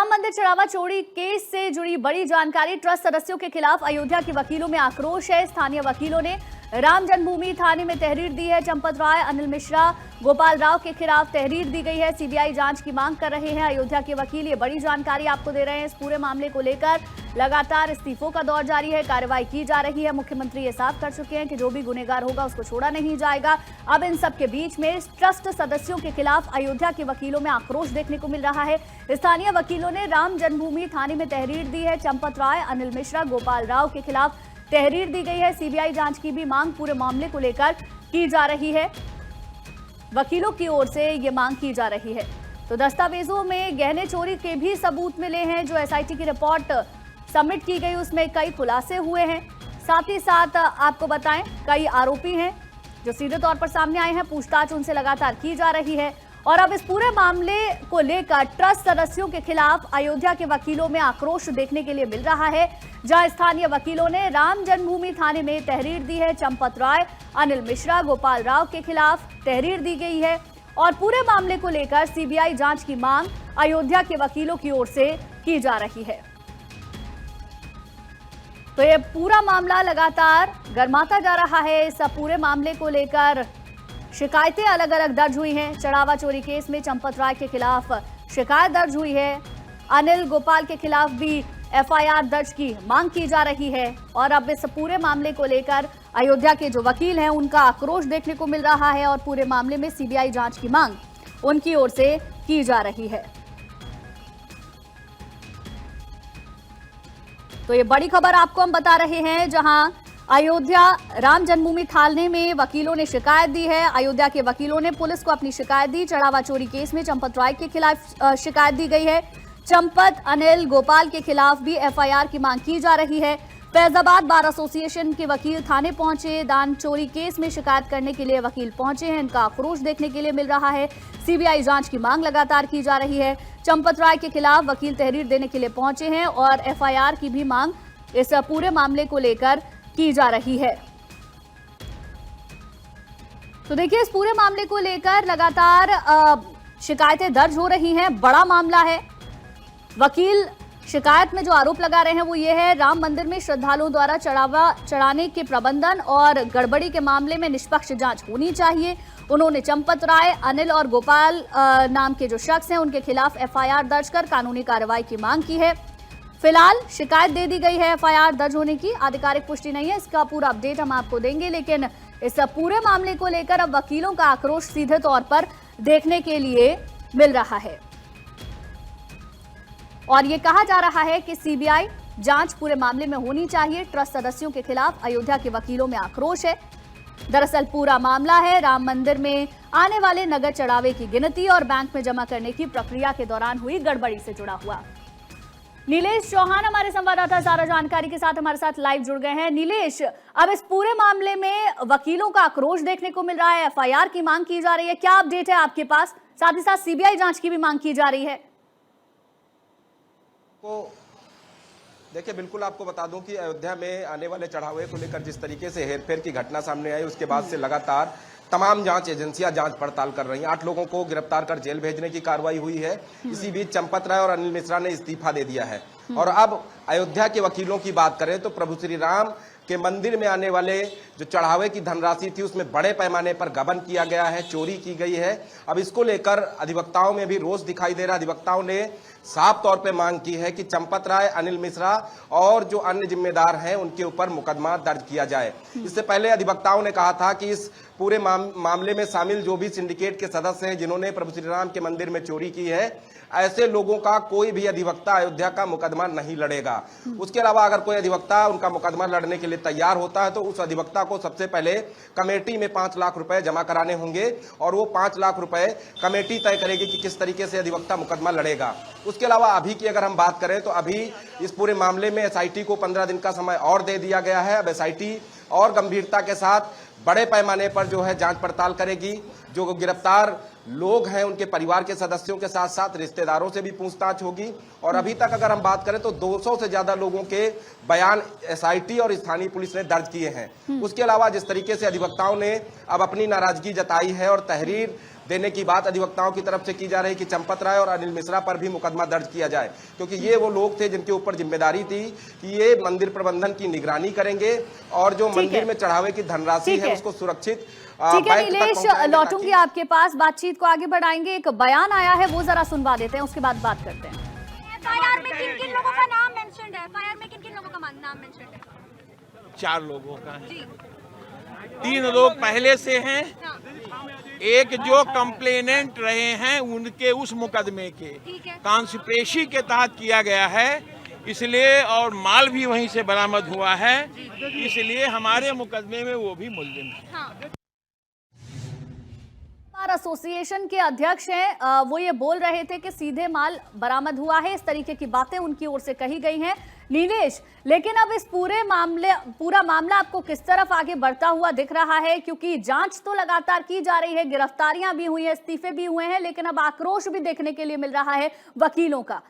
राम मंदिर चढ़ावा चोरी केस से जुड़ी बड़ी जानकारी। ट्रस्ट सदस्यों के खिलाफ अयोध्या के वकीलों में आक्रोश है। स्थानीय वकीलों ने राम जन्मभूमि थाने में तहरीर दी है। चंपत राय, अनिल मिश्रा, गोपाल राव के खिलाफ तहरीर दी गई है। सीबीआई जांच की मांग कर रहे हैं अयोध्या के वकील। ये बड़ी जानकारी आपको दे रहे हैं। इस पूरे मामले को लेकर लगातार इस्तीफों का दौर जारी है, कार्रवाई की जा रही है। मुख्यमंत्री ये साफ कर चुके हैं कि जो भी गुनहगार होगा उसको छोड़ा नहीं जाएगा। अब इन सब के बीच में ट्रस्ट सदस्यों के खिलाफ अयोध्या के वकीलों में आक्रोश देखने को मिल रहा है। स्थानीय वकीलों ने राम जन्मभूमि थाने में तहरीर दी है। चंपत राय, अनिल मिश्रा, गोपाल राव के खिलाफ तहरीर दी गई है। सीबीआई जांच की भी मांग पूरे मामले को लेकर की जा रही है। वकीलों की ओर से ये मांग की जा रही है। तो दस्तावेजों में गहने चोरी के भी सबूत मिले हैं। जो एसआईटी की रिपोर्ट सबमिट की गई उसमें कई खुलासे हुए हैं। साथ ही साथ आपको बताएं कई आरोपी हैं जो सीधे तौर पर सामने आए हैं। पूछताछ उनसे लगातार की जा रही है। और अब इस पूरे मामले को लेकर ट्रस्ट सदस्यों के खिलाफ अयोध्या के वकीलों में आक्रोश देखने के लिए मिल रहा है। जहां स्थानीय वकीलों ने राम जन्मभूमि थाने में तहरीर दी है। चंपत राय, अनिल मिश्रा, गोपाल राव के खिलाफ तहरीर दी गई है। और पूरे मामले को लेकर सीबीआई जांच की मांग अयोध्या के वकीलों की ओर से की जा रही है। तो ये पूरा मामला लगातार गर्माता जा रहा है। इस पूरे मामले को लेकर शिकायतें अलग अलग दर्ज हुई हैं। चढ़ावा चोरी केस में चंपत राय के खिलाफ शिकायत दर्ज हुई है। अनिल, गोपाल के खिलाफ भी एफआईआर दर्ज की मांग की जा रही है। और अब इस पूरे मामले को लेकर अयोध्या के जो वकील हैं उनका आक्रोश देखने को मिल रहा है। और पूरे मामले में सीबीआई जांच की मांग उनकी ओर से की जा रही है। तो ये बड़ी खबर आपको हम बता रहे हैं। जहां अयोध्या राम जन्मभूमि थाने में वकीलों ने शिकायत दी है। अयोध्या के वकीलों ने पुलिस को अपनी शिकायत दी। चढ़ावा चोरी केस में चंपत राय के खिलाफ शिकायत दी गई है। चंपत, अनिल, गोपाल के खिलाफ भी एफआईआर की मांग की जा रही है। फैजाबाद बार एसोसिएशन के वकील थाने पहुंचे। दान चोरी केस में शिकायत करने के लिए वकील पहुंचे हैं। इनका आक्रोश देखने के लिए मिल रहा है। सीबीआई जांच की मांग लगातार की जा रही है। चंपत राय के खिलाफ वकील तहरीर देने के लिए पहुंचे हैं और एफआईआर की भी मांग इस पूरे मामले को लेकर की जा रही है। तो देखिए, इस पूरे मामले को लेकर लगातार शिकायतें दर्ज हो रही हैं। बड़ा मामला है। वकील शिकायत में जो आरोप लगा रहे हैं वो ये है, राम मंदिर में श्रद्धालुओं द्वारा चढ़ावा चढ़ाने के प्रबंधन और गड़बड़ी के मामले में निष्पक्ष जांच होनी चाहिए। उन्होंने चंपत राय, अनिल और गोपाल नाम के जो शख्स हैं उनके खिलाफ एफआईआर दर्ज कर कानूनी कार्रवाई की मांग की है। फिलहाल शिकायत दे दी गई है। एफआईआर दर्ज होने की आधिकारिक पुष्टि नहीं है। इसका पूरा अपडेट हम आपको देंगे। लेकिन इस पूरे मामले को लेकर अब वकीलों का आक्रोश सीधे तौर पर देखने के लिए मिल रहा है। और ये कहा जा रहा है कि सीबीआई जांच पूरे मामले में होनी चाहिए। ट्रस्ट सदस्यों के खिलाफ अयोध्या के वकीलों में आक्रोश है। दरअसल पूरा मामला है राम मंदिर में आने वाले नगद चढ़ावे की गिनती और बैंक में जमा करने की प्रक्रिया के दौरान हुई गड़बड़ी से जुड़ा हुआ। नीलेश चौहान हमारे संवाददाता सारा जानकारी के साथ हमारे साथ लाइव जुड़ गए हैं। नीलेश, अब इस पूरे मामले में वकीलों का आक्रोश देखने को मिल रहा है। एफआईआर की मांग की जा रही है। क्या अपडेट है आपके पास? साथ ही साथ सीबीआई जांच की भी मांग की जा रही है। देखिए, बिल्कुल आपको बता दूं कि अयोध्या में आने वाले चढ़ावे को लेकर जिस तरीके से हेरफेर की घटना सामने आई उसके बाद से लगातार तमाम जांच एजेंसियां जांच पड़ताल कर रही हैं। 8 लोगों को गिरफ्तार कर जेल भेजने की कार्रवाई हुई है। इसी बीच चंपत राय और अनिल मिश्रा ने इस्तीफा दे दिया है। और अब अयोध्या के वकीलों की बात करें तो प्रभु श्री राम के मंदिर में आने वाले जो चढ़ावे की धनराशि थी उसमें बड़े पैमाने पर गबन किया गया है, चोरी की गई है। अब इसको लेकर अधिवक्ताओं में भी रोष दिखाई दे रहा है। अधिवक्ताओं ने साफ तौर पे मांग की है कि चंपत राय, अनिल मिश्रा और जो अन्य जिम्मेदार हैं उनके ऊपर मुकदमा दर्ज किया जाए। इससे पहले अधिवक्ताओं ने कहा था कि इस पूरे मामले में शामिल जो भी सिंडिकेट के सदस्य हैं जिन्होंने प्रभु श्री राम के मंदिर में चोरी की है, ऐसे लोगों का कोई भी अधिवक्ता अयोध्या का मुकदमा नहीं लड़ेगा। उसके अलावा अगर कोई अधिवक्ता उनका मुकदमा लड़ने के लिए तैयार होता है तो उस अधिवक्ता को सबसे पहले कमेटी में 5 लाख रुपए जमा कराने होंगे और वो 5 लाख रुपए कमेटी तय करेगी कि किस तरीके से अधिवक्ता मुकदमा लड़ेगा। उसके अलावा अभी की अगर हम बात करें तो अभी इस पूरे मामले में एसआईटी को 15 दिन का समय और दे दिया गया है। अब एसआईटी और गंभीरता के साथ बड़े पैमाने पर जो है जांच पड़ताल करेगी। जो गिरफ्तार लोग हैं उनके परिवार के सदस्यों के साथ साथ रिश्तेदारों से भी पूछताछ होगी। और अभी तक अगर हम बात करें तो 200 से ज्यादा लोगों के बयान एसआईटी और स्थानीय पुलिस ने दर्ज किए हैं। उसके अलावा जिस तरीके से अधिवक्ताओं ने अब अपनी नाराजगी जताई है और तहरीर देने की बात अधिवक्ताओं की तरफ से की जा रही है कि चंपत राय और अनिल मिश्रा पर भी मुकदमा दर्ज किया जाए, क्योंकि ये वो लोग थे जिनके ऊपर जिम्मेदारी थी कि ये मंदिर प्रबंधन की निगरानी करेंगे और जो मंदिर में चढ़ावे की धनराशि है उसको सुरक्षित ठीक है नीलेश, लौटूंगी आपके पास, बातचीत को आगे बढ़ाएंगे। एक बयान आया है वो जरा सुनवा देते हैं, उसके बाद बात करते हैं। एफआईआर में किन-किन लोगों का नाम मेंशन्ड है? एफआईआर में किन-किन लोगों का नाम मेंशन्ड है? 4 लोगों का है। जी 3 लोग पहले से हैं, हाँ, एक जो कंप्लेनेंट रहे हैं उनके उस मुकदमे के ठीक है। कॉन्स्पिरेसी के तहत किया गया है, इसलिए और माल भी वहीं से बरामद हुआ है, इसलिए हमारे मुकदमे में वो भी मुल्जिम है। हाँ। बार एसोसिएशन के अध्यक्ष हैं, वो ये बोल रहे थे कि सीधे माल बरामद हुआ है, इस तरीके की बातें उनकी ओर से कही गई हैं नीलेश। लेकिन अब इस पूरा मामला आपको किस तरफ आगे बढ़ता हुआ दिख रहा है, क्योंकि जांच तो लगातार की जा रही है, गिरफ्तारियां भी हुई हैं, इस्तीफे भी हुए हैं, लेकिन अब आक्रोश भी देखने के लिए मिल रहा है वकीलों का।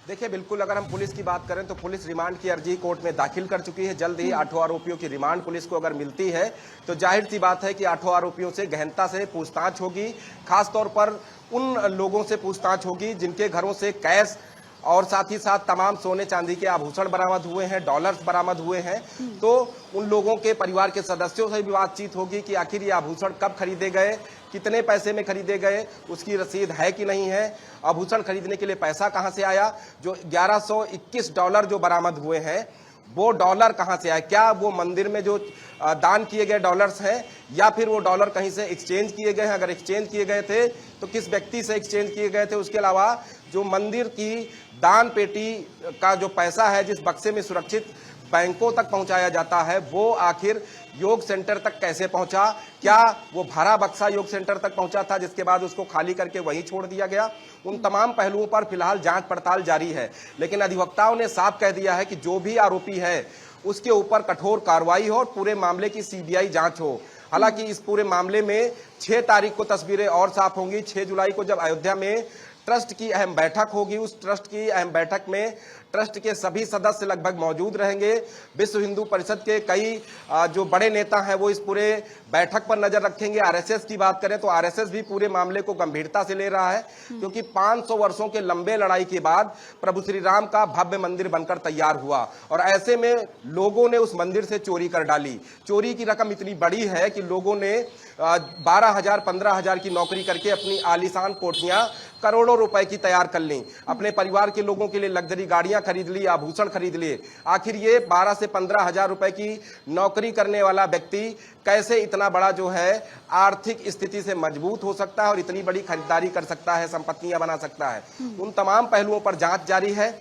देखिए बिल्कुल, अगर हम पुलिस की बात करें तो पुलिस रिमांड की अर्जी कोर्ट में दाखिल कर चुकी है। जल्द ही 8 आरोपियों की रिमांड पुलिस को अगर मिलती है तो जाहिर सी बात है कि 8 आरोपियों से गहनता से पूछताछ होगी। खासतौर पर उन लोगों से पूछताछ होगी जिनके घरों से कैश और साथ ही साथ तमाम सोने चांदी के आभूषण बरामद हुए हैं, डॉलर्स बरामद हुए हैं। तो उन लोगों के परिवार के सदस्यों से भी बातचीत होगी कि आखिर ये आभूषण कब खरीदे गए, कितने पैसे में खरीदे गए, उसकी रसीद है कि नहीं है, आभूषण खरीदने के लिए पैसा कहां से आया, जो 1121 डॉलर जो बरामद हुए हैं वो डॉलर कहां से आए, क्या वो मंदिर में जो दान किए गए डॉलर्स हैं या फिर वो डॉलर कहीं से एक्सचेंज किए गए हैं, अगर एक्सचेंज किए गए थे तो किस व्यक्ति से एक्सचेंज किए गए थे। उसके अलावा जो मंदिर की दान पेटी का जो पैसा है जिस बक्से में सुरक्षित बैंकों तक पहुंचाया जाता है वो आखिर योग सेंटर तक कैसे पहुंचा, क्या वो भरा बक्सा योग सेंटर तक पहुंचा था जिसके बाद उसको खाली करके वहीं छोड़ दिया गया। उन तमाम पहलुओं पर फिलहाल जांच पड़ताल जारी है, लेकिन अधिवक्ताओं ने साफ कह दिया है कि जो भी आरोपी है उसके ऊपर कठोर कार्रवाई हो और पूरे मामले की सीबीआई जांच हो। हालांकि इस पूरे मामले में 6 तारीख को तस्वीरें और साफ होंगी। 6 जुलाई को जब अयोध्या में ट्रस्ट की अहम बैठक होगी, उस ट्रस्ट की अहम बैठक में ट्रस्ट के सभी सदस्य लगभग मौजूद रहेंगे। विश्व हिंदू परिषद के कई जो बड़े नेता हैं वो इस पूरे बैठक पर नजर रखेंगे। आरएसएस की बात करें तो आरएसएस भी पूरे मामले को गंभीरता से ले रहा है, क्योंकि 500 वर्षों के लंबे लड़ाई के बाद प्रभु श्री राम का भव्य मंदिर बनकर तैयार हुआ और ऐसे में लोगों ने उस मंदिर से चोरी कर डाली। चोरी की रकम इतनी बड़ी है कि लोगों ने 12,000 15,000 की नौकरी करके अपनी आलीशान कोठियां करोड़ों रुपए की तैयार कर ली, अपने परिवार के लोगों के लिए लग्जरी गाड़ियां खरीद ली, आभूषण खरीद लिए। आखिर ये 12 से 15,000 रुपए की नौकरी करने वाला व्यक्ति कैसे इतना बड़ा जो है आर्थिक स्थिति से मजबूत हो सकता है और इतनी बड़ी खरीदारी कर सकता है, संपत्तियां बना सकता है। उन तमाम पहलुओं पर जांच जारी है।